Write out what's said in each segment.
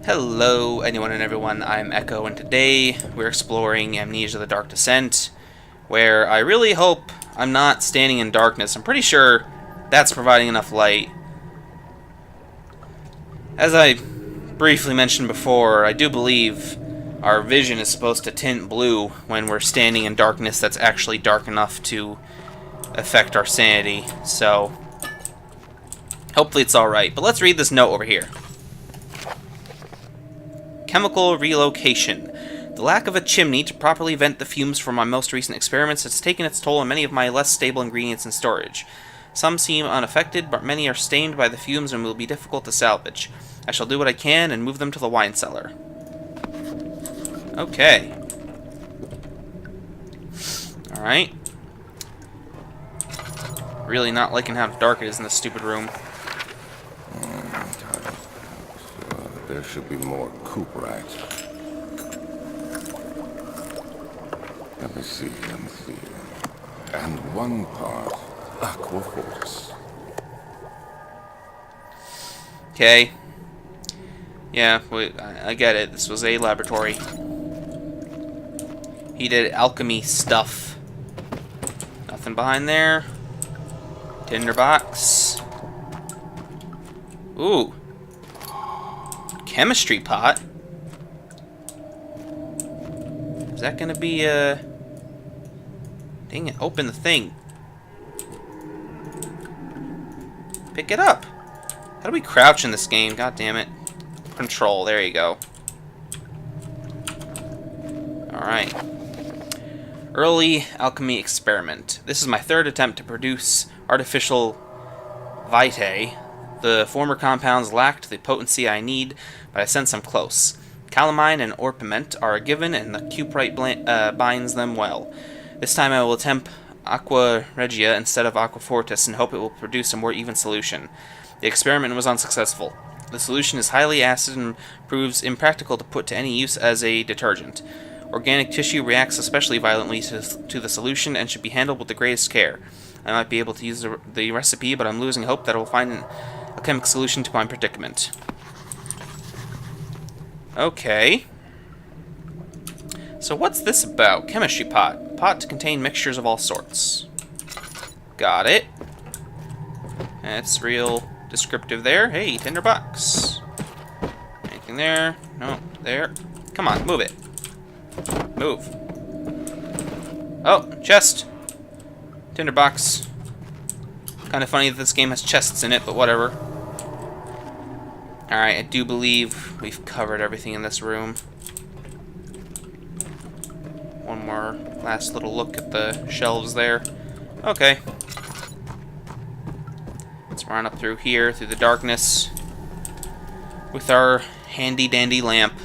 Hello, anyone and everyone, I'm Echo, and today we're exploring Amnesia the Dark Descent, where I really hope I'm not standing in darkness. I'm pretty sure that's providing enough light. As I briefly mentioned before, I do believe our vision is supposed to tint blue when we're standing in darkness that's actually dark enough to affect our sanity, so hopefully it's alright. But let's read this note over here. Chemical relocation. The lack of a chimney to properly vent the fumes from my most recent experiments has taken its toll on many of my less stable ingredients in storage. Some seem unaffected, but many are stained by the fumes and will be difficult to salvage. I shall do what I can and move them to the wine cellar. Okay. Alright. Really not liking how dark it is in this stupid room. There should be more coop racks. Let me see. And one part aquafortis. Okay. Yeah, I get it. This was a laboratory. He did alchemy stuff. Nothing behind there. Tinderbox. Ooh. Chemistry pot? Is that gonna be dang it, open the thing. Pick it up. How do we crouch in this game? God damn it. Control, there you go. Alright. Early alchemy experiment. This is my third attempt to produce artificial vitae. The former compounds lacked the potency I need, but I sense I'm close. Calamine and orpiment are a given, and the cuprite binds them well. This time I will attempt aqua regia instead of aquafortis and hope it will produce a more even solution. The experiment was unsuccessful. The solution is highly acid and proves impractical to put to any use as a detergent. Organic tissue reacts especially violently to the solution and should be handled with the greatest care. I might be able to use the recipe, but I'm losing hope that I will find a chemical solution to my predicament. Okay. So what's this about? Chemistry pot. Pot to contain mixtures of all sorts. Got it. That's real descriptive there. Hey, tinderbox. Anything there? No, there. Come on, move it. Move. Oh, chest. Tinderbox. Kind of funny that this game has chests in it, but whatever. Alright, I do believe we've covered everything in this room. One more last little look at the shelves there. Okay. Let's run up through here, through the darkness, with our handy-dandy lamp.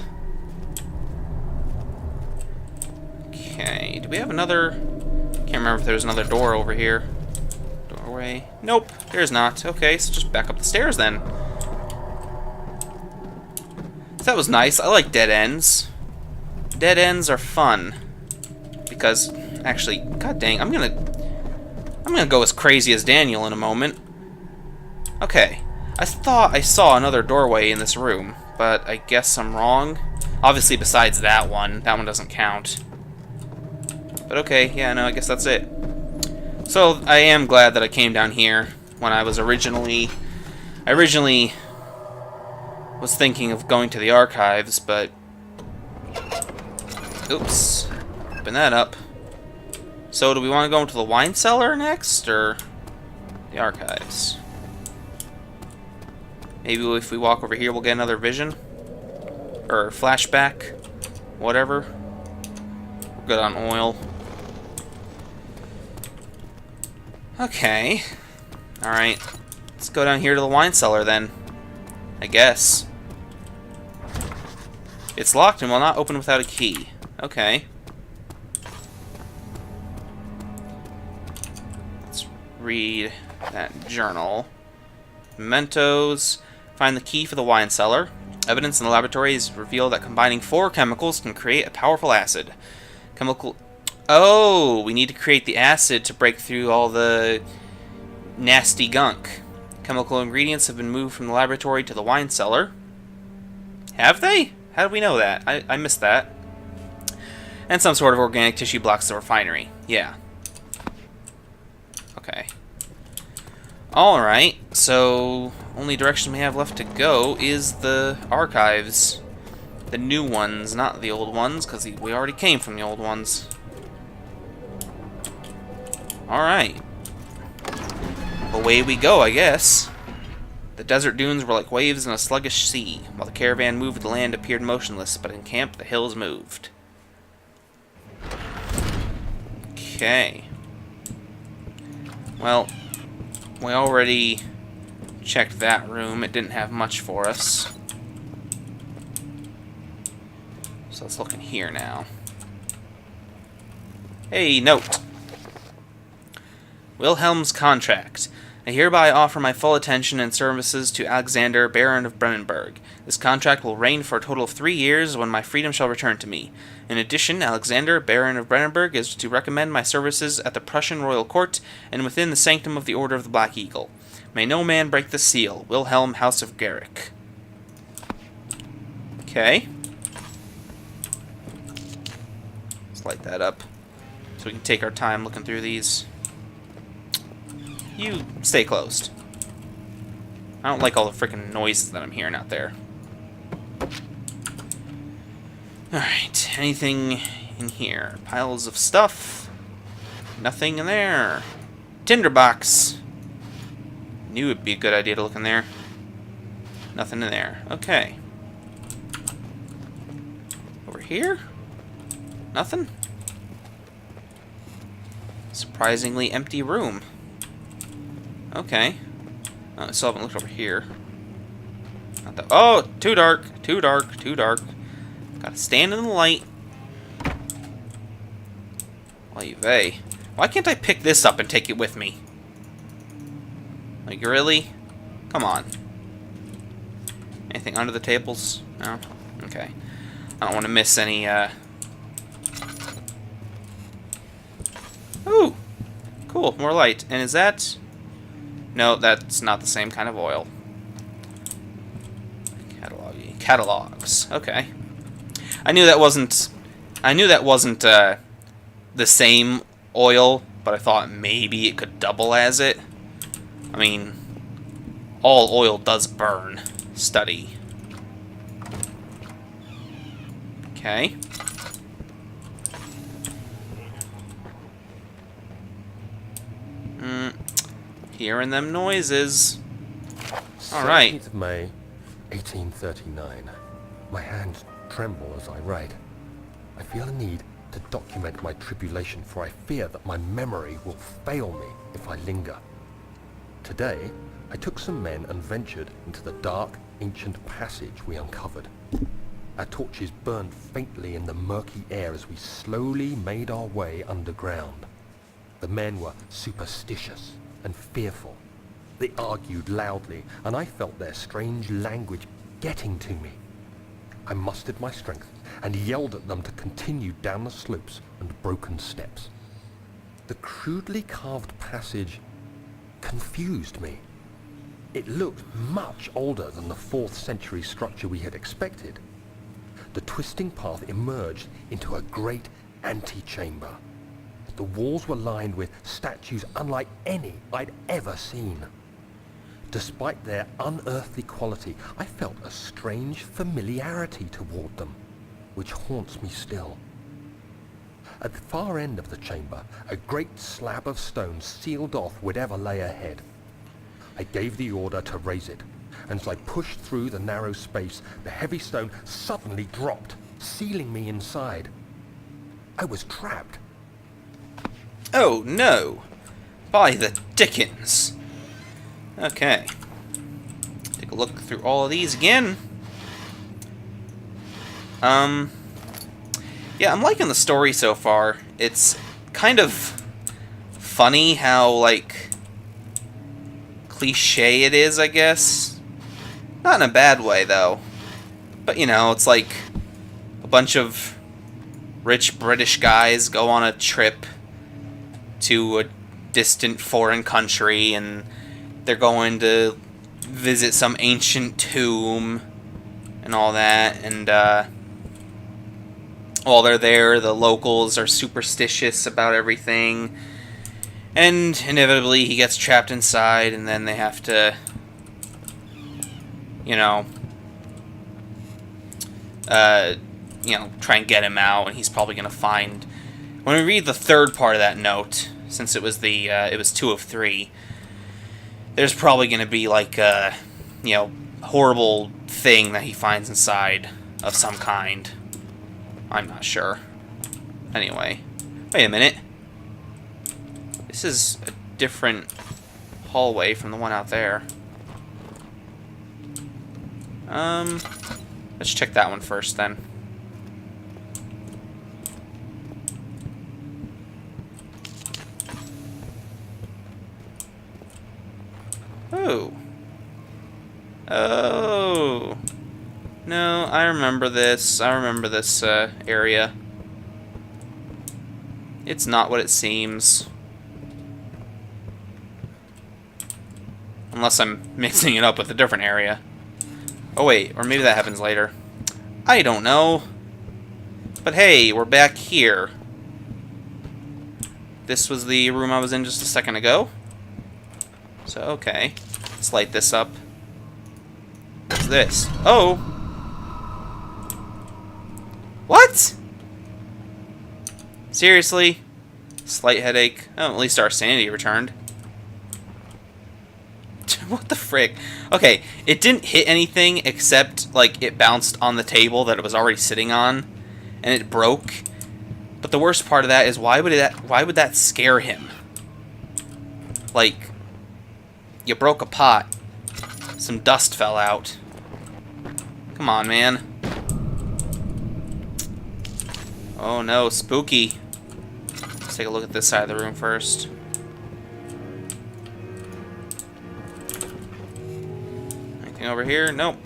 Okay, do we have another... Can't remember if there's another door over here. Doorway. Nope, there's not. Okay, so just back up the stairs then. That was nice. I like dead ends. Dead ends are fun. Because, actually, god dang, I'm gonna go as crazy as Daniel in a moment. Okay. I thought I saw another doorway in this room, but I guess I'm wrong. Obviously, besides that one doesn't count. But okay, yeah, no, I guess that's it. So, I am glad that I came down here when I was originally was thinking of going to the archives, but... Oops. Open that up. So, do we want to go into the wine cellar next, or the archives? Maybe if we walk over here, we'll get another vision? Or flashback? Whatever. We're good on oil. Okay. Alright. Let's go down here to the wine cellar then. I guess. It's locked and will not open without a key. Okay. Let's read that journal. Mementos. Find the key for the wine cellar. Evidence in the laboratory has revealed that combining 4 chemicals can create a powerful acid. Oh, we need to create the acid to break through all the nasty gunk. Chemical ingredients have been moved from the laboratory to the wine cellar. Have they? How do we know that? I missed that. And some sort of organic tissue blocks the refinery. Yeah. Okay. Alright, so only direction we have left to go is the archives. The new ones, not the old ones, because we already came from the old ones. Alright. Away we go, I guess. The desert dunes were like waves in a sluggish sea. While the caravan moved, the land appeared motionless, but in camp, the hills moved. Okay. Well, we already checked that room. It didn't have much for us. So let's look in here now. Hey, note. Wilhelm's contract. I hereby offer my full attention and services to Alexander, Baron of Brennenburg. This contract will reign for a total of 3 years, when my freedom shall return to me. In addition, Alexander, Baron of Brennenburg, is to recommend my services at the Prussian royal court and within the sanctum of the Order of the Black Eagle. May no man break the seal. Wilhelm, House of Garrick. Okay. Let's light that up so we can take our time looking through these. You stay closed. I don't like all the freaking noises that I'm hearing out there. Alright, anything in here? Piles of stuff. Nothing in there. Tinderbox. Knew it'd be a good idea to look in there. Nothing in there. Okay. Over here? Nothing? Surprisingly empty room. Okay. I still haven't looked over here. Not that. Oh, too dark. Too dark. Too dark. Gotta stand in the light. Oy vey. Why can't I pick this up and take it with me? Like, really? Come on. Anything under the tables? No? Okay. I don't want to miss any, Ooh! Cool, more light. And is that... No, that's not the same kind of oil. Catalogs. Okay. I knew that wasn't the same oil, but I thought maybe it could double as it. I mean, all oil does burn. Study. Okay. Hearing them noises. Alright. 17th of May, 1839. My hands tremble as I write. I feel a need to document my tribulation, for I fear that my memory will fail me if I linger. Today, I took some men and ventured into the dark, ancient passage we uncovered. Our torches burned faintly in the murky air as we slowly made our way underground. The men were superstitious and fearful. They argued loudly, and I felt their strange language getting to me. I mustered my strength and yelled at them to continue down the slopes and broken steps. The crudely carved passage confused me. It looked much older than the 4th century structure we had expected. The twisting path emerged into a great antechamber. The walls were lined with statues unlike any I'd ever seen. Despite their unearthly quality, I felt a strange familiarity toward them, which haunts me still. At the far end of the chamber, a great slab of stone sealed off whatever lay ahead. I gave the order to raise it, and as I pushed through the narrow space, the heavy stone suddenly dropped, sealing me inside. I was trapped. Oh, no. By the Dickens. Okay. Take a look through all of these again. Yeah, I'm liking the story so far. It's kind of funny how, like, cliche it is, I guess. Not in a bad way, though. But, you know, it's like a bunch of rich British guys go on a trip to a distant foreign country, and they're going to visit some ancient tomb, and all that, and while they're there, the locals are superstitious about everything, and inevitably he gets trapped inside, and then they have to, you know, try and get him out, and he's probably going to find... When we read the third part of that note, since it was it was 2 of 3, there's probably going to be, like, horrible thing that he finds inside of some kind. I'm not sure. Anyway. Wait a minute. This is a different hallway from the one out there. Let's check that one first, then. Oh. Oh. No, I remember this. I remember this area. It's not what it seems. Unless I'm mixing it up with a different area. Oh wait, or maybe that happens later. I don't know. But hey, we're back here. This was the room I was in just a second ago. So, okay. Let's light this up. What's this? Oh! What? Seriously? Slight headache. Oh, at least our sanity returned. What the frick? Okay, it didn't hit anything except, like, it bounced on the table that it was already sitting on, and it broke. But the worst part of that is, why would that scare him? Like, you broke a pot. Some dust fell out. Come on, man. Oh no, spooky. Let's take a look at this side of the room first. Anything over here? Nope.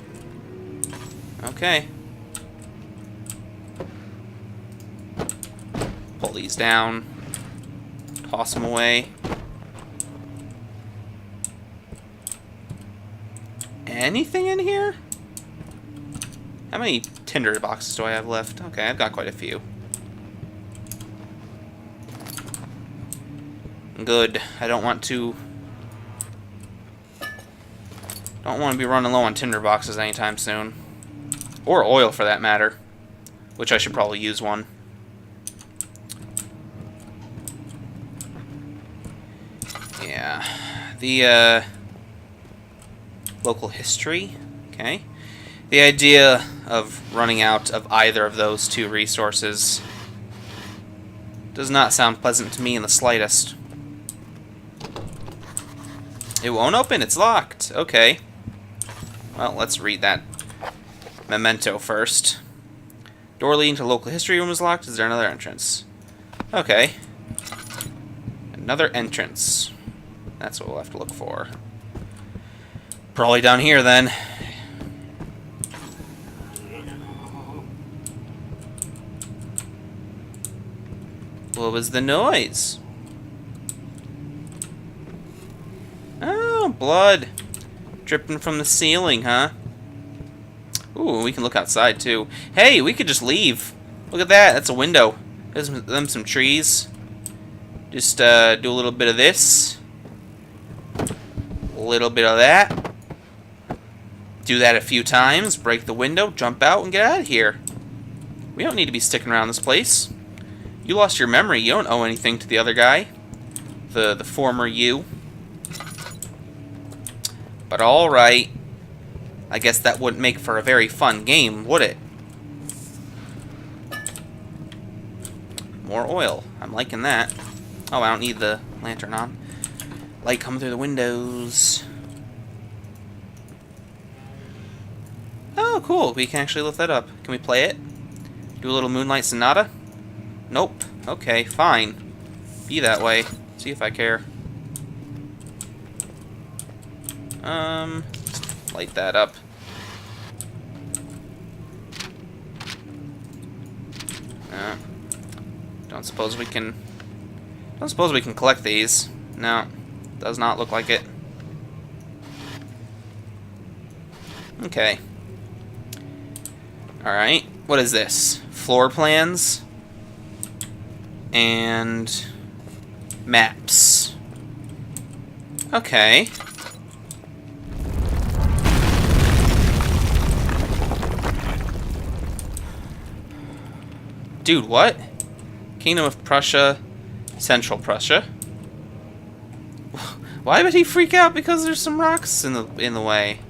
Okay. Pull these down. Toss them away. Anything in here? How many tinder boxes do I have left? Okay, I've got quite a few. Good. I don't want to be running low on tinder boxes anytime soon. Or oil, for that matter. Which I should probably use one. Yeah. The, local history. Okay. The idea of running out of either of those two resources does not sound pleasant to me in the slightest. It won't open, it's locked. Okay. Well, let's read that memento first. Door leading to local history room is locked. Is there another entrance? Okay. Another entrance. That's what we'll have to look for. Probably down here, then. What was the noise? Oh, blood. Dripping from the ceiling, huh? Ooh, we can look outside, too. Hey, we could just leave. Look at that. That's a window. There's them some trees. Just do a little bit of this. A little bit of that. Do that a few times. Break the window, jump out, and get out of here. We don't need to be sticking around this place. You lost your memory. You don't owe anything to the other guy. The former you. But alright. I guess that wouldn't make for a very fun game, would it? More oil. I'm liking that. Oh, I don't need the lantern on. Light coming through the windows. Oh, cool. We can actually lift that up. Can we play it? Do a little Moonlight Sonata? Nope. Okay, fine. Be that way. See if I care. Light that up. Don't suppose we can collect these. No. Does not look like it. Alright, what is this? Floor plans and maps. Okay. Dude, what? Kingdom of Prussia, Central Prussia. Why would he freak out because there's some rocks in the way?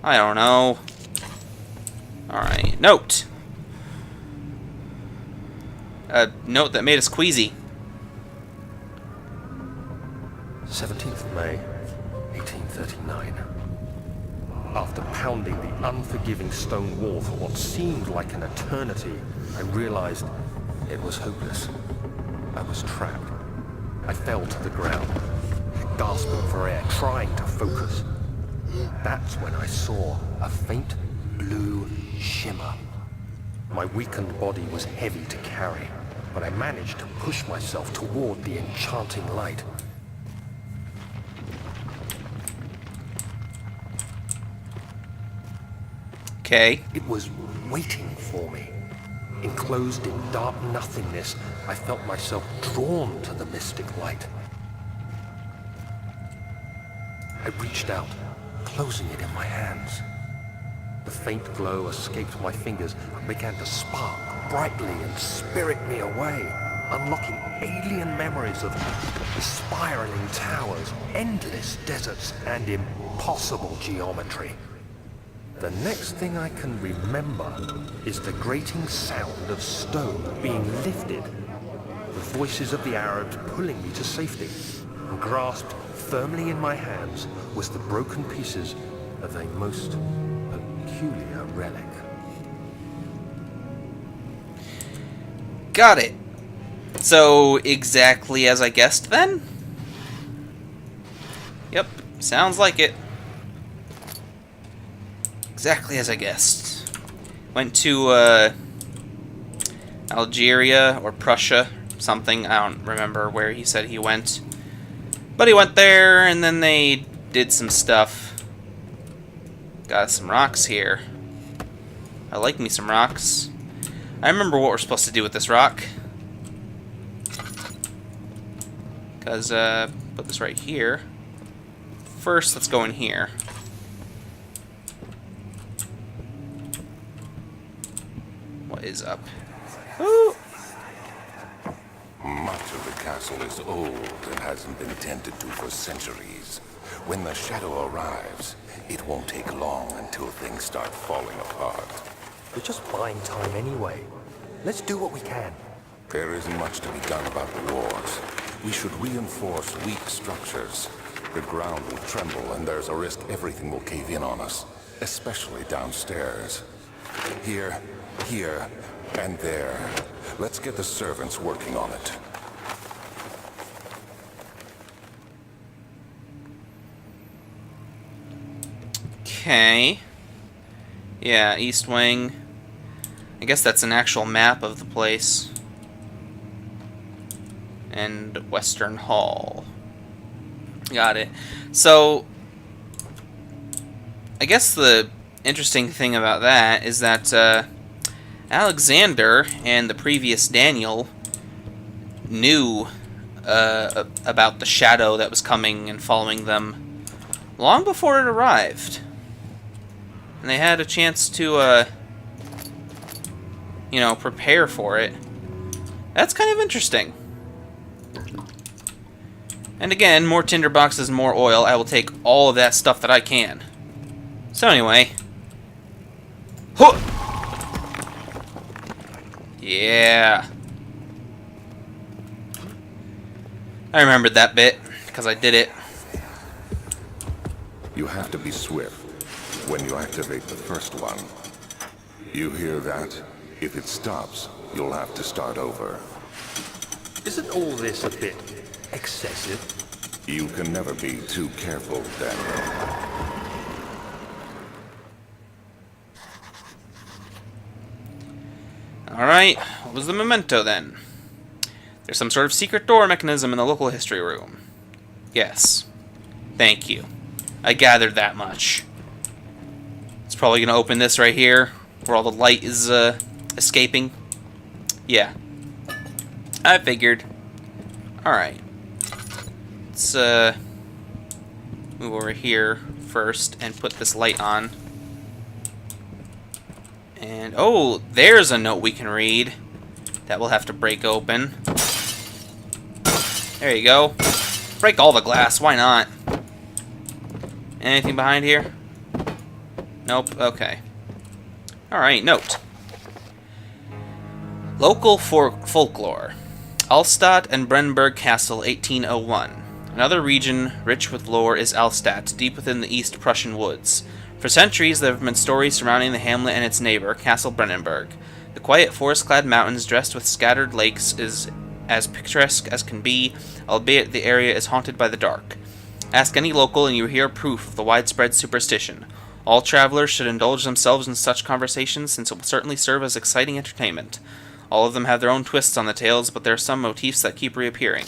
I don't know. Alright, note. A note that made us queasy. 17th May, 1839. After pounding the unforgiving stone wall for what seemed like an eternity, I realized it was hopeless. I was trapped. I fell to the ground, gasping for air, trying to focus. That's when I saw a faint blue shimmer. My weakened body was heavy to carry, but I managed to push myself toward the enchanting light. Okay. It was waiting for me. Enclosed in dark nothingness, I felt myself drawn to the mystic light. I reached out, closing it in my hands. The faint glow escaped my fingers and began to spark brightly and spirit me away, unlocking alien memories of spiraling towers, endless deserts, and impossible geometry. The next thing I can remember is the grating sound of stone being lifted, the voices of the Arabs pulling me to safety, and grasped firmly in my hands was the broken pieces of a most peculiar relic. Got it. So, exactly as I guessed then? Yep, sounds like it. Exactly as I guessed. Went to, Algeria or Prussia, something. I don't remember where he said he went. But he went there, and then they did some stuff. Got some rocks here. I like me some rocks. I remember what we're supposed to do with this rock. Because, put this right here. First, let's go in here. What is up? Ooh. Much of the castle is old and hasn't been tended to for centuries. When the shadow arrives, it won't take long until things start falling apart. We're just buying time anyway. Let's do what we can. There isn't much to be done about the walls. We should reinforce weak structures. The ground will tremble and there's a risk everything will cave in on us, especially downstairs. Here, and there. Let's get the servants working on it. Okay. Yeah, East Wing. I guess that's an actual map of the place. And Western Hall. Got it. So, I guess the interesting thing about that is that Alexander and the previous Daniel knew about the shadow that was coming and following them long before it arrived. And they had a chance to, you know, prepare for it. That's kind of interesting. And again, more tinderboxes, more oil. I will take all of that stuff that I can. So anyway. Huh! Yeah. I remembered that bit, because I did it. You have to be swift when you activate the first one. You hear that? If it stops, you'll have to start over. Isn't all this a bit excessive? You can never be too careful, Daniel. Alright, what was the memento then? There's some sort of secret door mechanism in the local history room. Yes. Thank you. I gathered that much. It's probably going to open this right here. where all the light is escaping. Yeah, I figured. Alright. Let's move over here first and put this light on. And, oh, there's a note we can read that we'll have to break open. There you go. Break all the glass, why not? Anything behind here? Nope, okay. Alright, note. Local folklore. Alstadt and Brennenburg Castle, 1801. Another region rich with lore is Alstadt, deep within the East Prussian woods. For centuries, there have been stories surrounding the hamlet and its neighbor, Castle Brennenburg. The quiet forest-clad mountains dressed with scattered lakes is as picturesque as can be, albeit the area is haunted by the dark. Ask any local and you hear proof of the widespread superstition. All travelers should indulge themselves in such conversations, since it will certainly serve as exciting entertainment. All of them have their own twists on the tales, but there are some motifs that keep reappearing.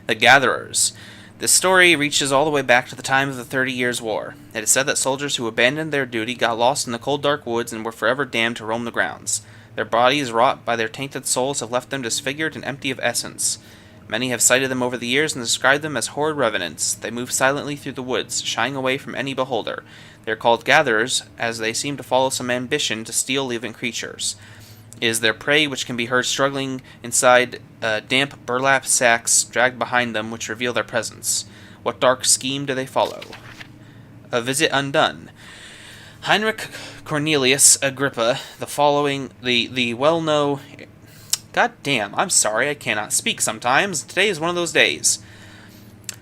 The Gatherers. This story reaches all the way back to the time of the 30 Years' War. It is said that soldiers who abandoned their duty got lost in the cold dark woods and were forever damned to roam the grounds. Their bodies, wrought by their tainted souls, have left them disfigured and empty of essence. Many have cited them over the years and described them as horrid revenants. They move silently through the woods, shying away from any beholder. They are called gatherers, as they seem to follow some ambition to steal living creatures. It is their prey which can be heard struggling inside damp burlap sacks dragged behind them, which reveal their presence. What dark scheme do they follow? A visit undone. Heinrich Cornelius Agrippa, the well-known... God damn, I'm sorry, I cannot speak sometimes. Today is one of those days.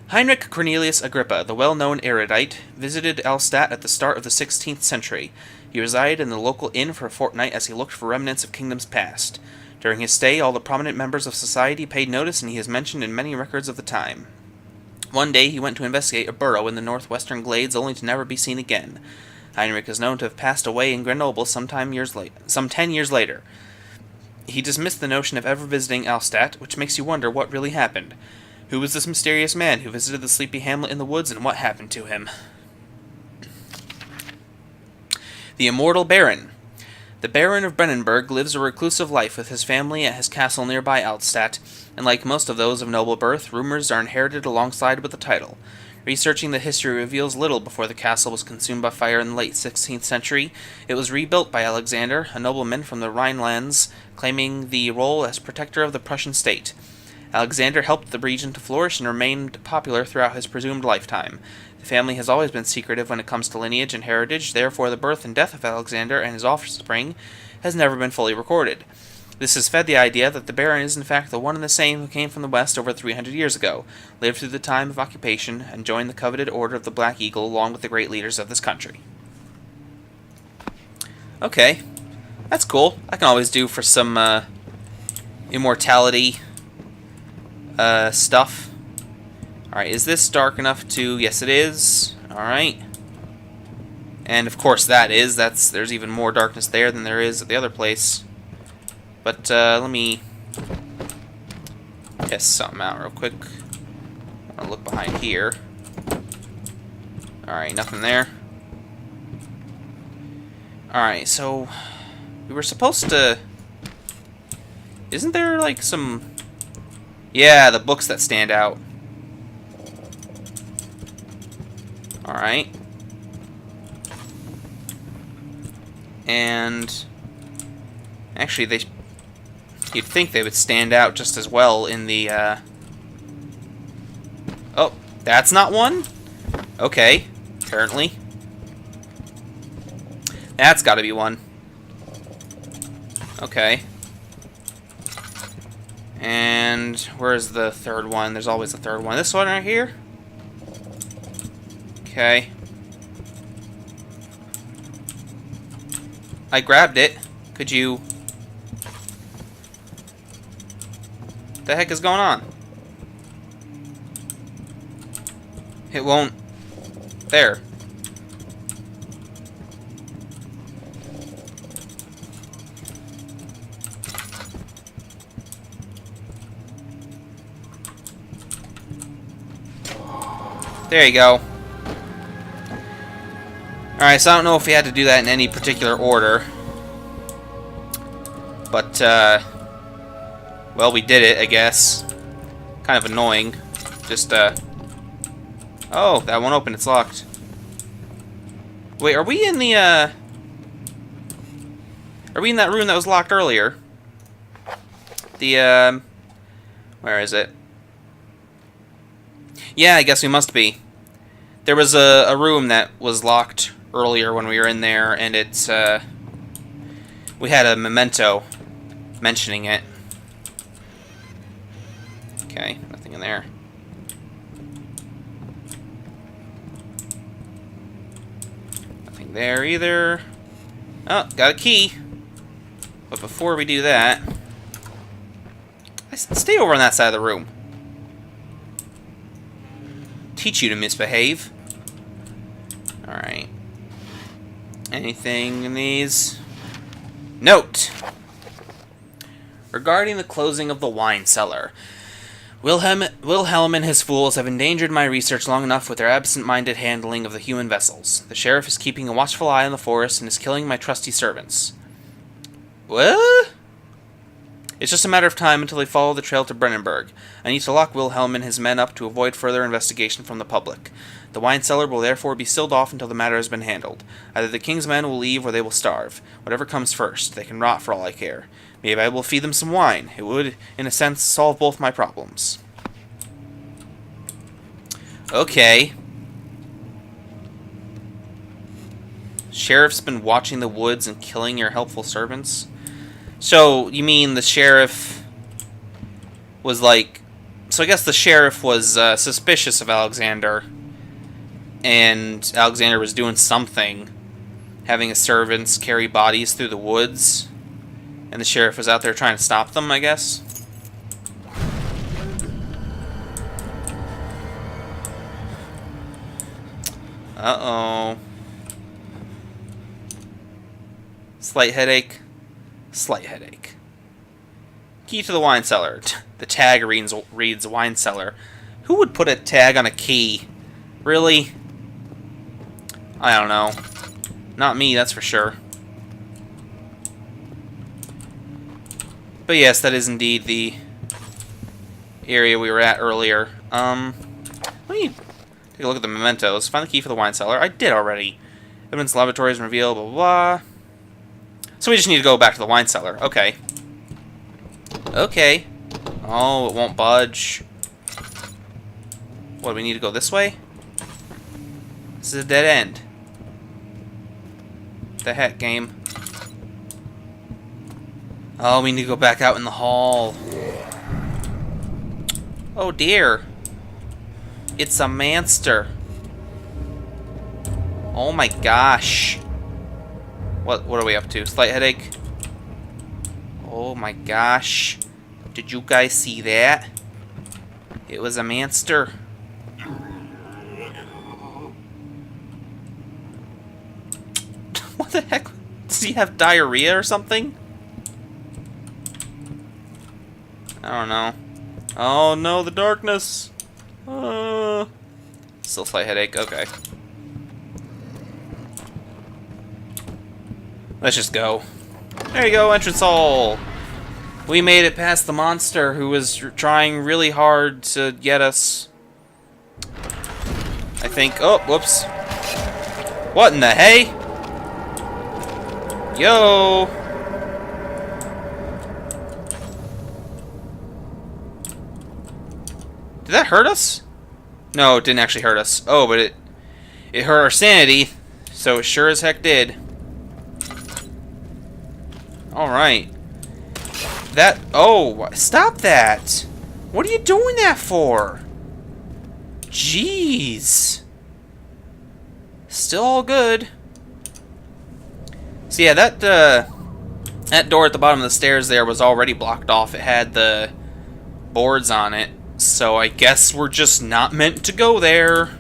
Heinrich Cornelius Agrippa, the well-known erudite, visited Alstadt at the start of the 16th century. He resided in the local inn for a fortnight as he looked for remnants of kingdoms past. During his stay, all the prominent members of society paid notice, and he is mentioned in many records of the time. One day, he went to investigate a burrow in the northwestern glades, only to never be seen again. Heinrich is known to have passed away in Grenoble some 10 years later. He dismissed the notion of ever visiting Alstadt, which makes you wonder what really happened. Who was this mysterious man who visited the sleepy hamlet in the woods, and what happened to him? The Immortal Baron. The Baron of Brennenburg lives a reclusive life with his family at his castle nearby Alstadt, and like most of those of noble birth, rumors are inherited alongside with the title. Researching the history reveals little before the castle was consumed by fire in the late 16th century. It was rebuilt by Alexander, a nobleman from the Rhinelands, claiming the role as protector of the Prussian state. Alexander helped the region to flourish and remained popular throughout his presumed lifetime. The family has always been secretive when it comes to lineage and heritage, therefore the birth and death of Alexander and his offspring has never been fully recorded. This has fed the idea that the Baron is in fact the one and the same who came from the west over 300 years ago, lived through the time of occupation, and joined the coveted Order of the Black Eagle along with the great leaders of this country. Okay, that's cool. I can always do for some immortality stuff. Alright, is this dark enough to... Yes, it is. Alright. And of course that is. There's even more darkness there than there is at the other place. But let me test something out real quick. I'll look behind here. Alright, nothing there. Alright, so we were supposed to... Isn't there like some... Yeah, the books that stand out. Alright. And actually you'd think they would stand out just as well in the Oh, that's not one? Okay, apparently. That's gotta be one. Okay. And where's the third one? There's always a third one. This one right here? Okay. I grabbed it. Could you... What the heck is going on? It won't... There. There you go. Alright, so I don't know if we had to do that in any particular order. But, well, we did it, I guess. Kind of annoying. Just, oh, that won't open, it's locked. Wait, are we in the, are we in that room that was locked earlier? The, where is it? Yeah, I guess we must be. There was a room that was locked earlier when we were in there, and it's, we had a memento mentioning it. Okay, nothing in there. Nothing there either. Oh, got a key. But before we do that, stay over on that side of the room. Teach you to misbehave. Alright. Anything in these? Note! Regarding the closing of the wine cellar. Wilhelm and his fools have endangered my research long enough with their absent-minded handling of the human vessels. The sheriff is keeping a watchful eye on the forest and is killing my trusty servants. What? It's just a matter of time until they follow the trail to Brennenburg. I need to lock Wilhelm and his men up to avoid further investigation from the public. The wine cellar will therefore be sealed off until the matter has been handled. Either the king's men will leave or they will starve. Whatever comes first. They can rot for all I care. Maybe I will feed them some wine. It would, in a sense, solve both my problems. Okay. Sheriff's been watching the woods and killing your helpful servants? So, you mean the sheriff was like... So I guess the sheriff was suspicious of Alexander. And Alexander was doing something. Having his servants carry bodies through the woods. And the sheriff was out there trying to stop them, I guess. Uh-oh. Slight headache. Slight headache. Key to the wine cellar. The tag reads wine cellar. Who would put a tag on a key? Really? I don't know. Not me, that's for sure. But yes, that is indeed the area we were at earlier. Let me take a look at the mementos. Find the key for the wine cellar. I did already. Evidence laboratories reveal, blah, blah, blah. So we just need to go back to the wine cellar. Okay. Okay. Oh, it won't budge. What, do we need to go this way? This is a dead end. What the heck, game? Oh, we need to go back out in the hall. Oh dear. It's a monster. Oh my gosh. What are we up to? Slight headache? Oh my gosh. Did you guys see that? It was a monster. What the heck? Does he have diarrhea or something? I don't know. Oh no, the darkness! Still slight headache, okay. Let's just go. There you go, entrance hall! We made it past the monster who was trying really hard to get us. I think. Oh, whoops. What in the hey? Yo! Did that hurt us? No, it didn't actually hurt us. Oh, but it hurt our sanity, so it sure as heck did. Alright. That... Oh, stop that! What are you doing that for? Jeez. Still all good. So yeah, that door at the bottom of the stairs there was already blocked off. It had the boards on it. So I guess we're just not meant to go there.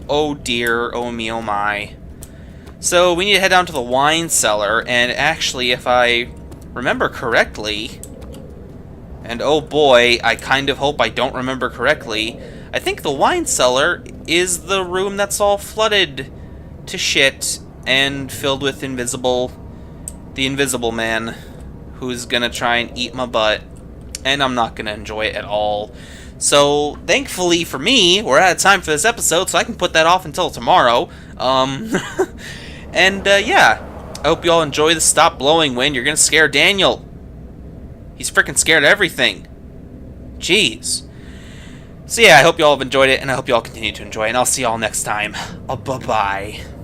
Oh dear, oh me, oh my. So we need to head down to the wine cellar, and actually, if I remember correctly, and oh boy, I kind of hope I don't remember correctly, I think the wine cellar is the room that's all flooded to shit and filled with the invisible man, who's gonna try and eat my butt, and I'm not gonna enjoy it at all. So, thankfully for me, we're out of time for this episode, so I can put that off until tomorrow. And, yeah. I hope you all enjoy the Stop Blowing Wind. You're gonna scare Daniel. He's freaking scared of everything. Jeez. So yeah, I hope you all have enjoyed it, and I hope you all continue to enjoy it, and I'll see you all next time. Bye-bye.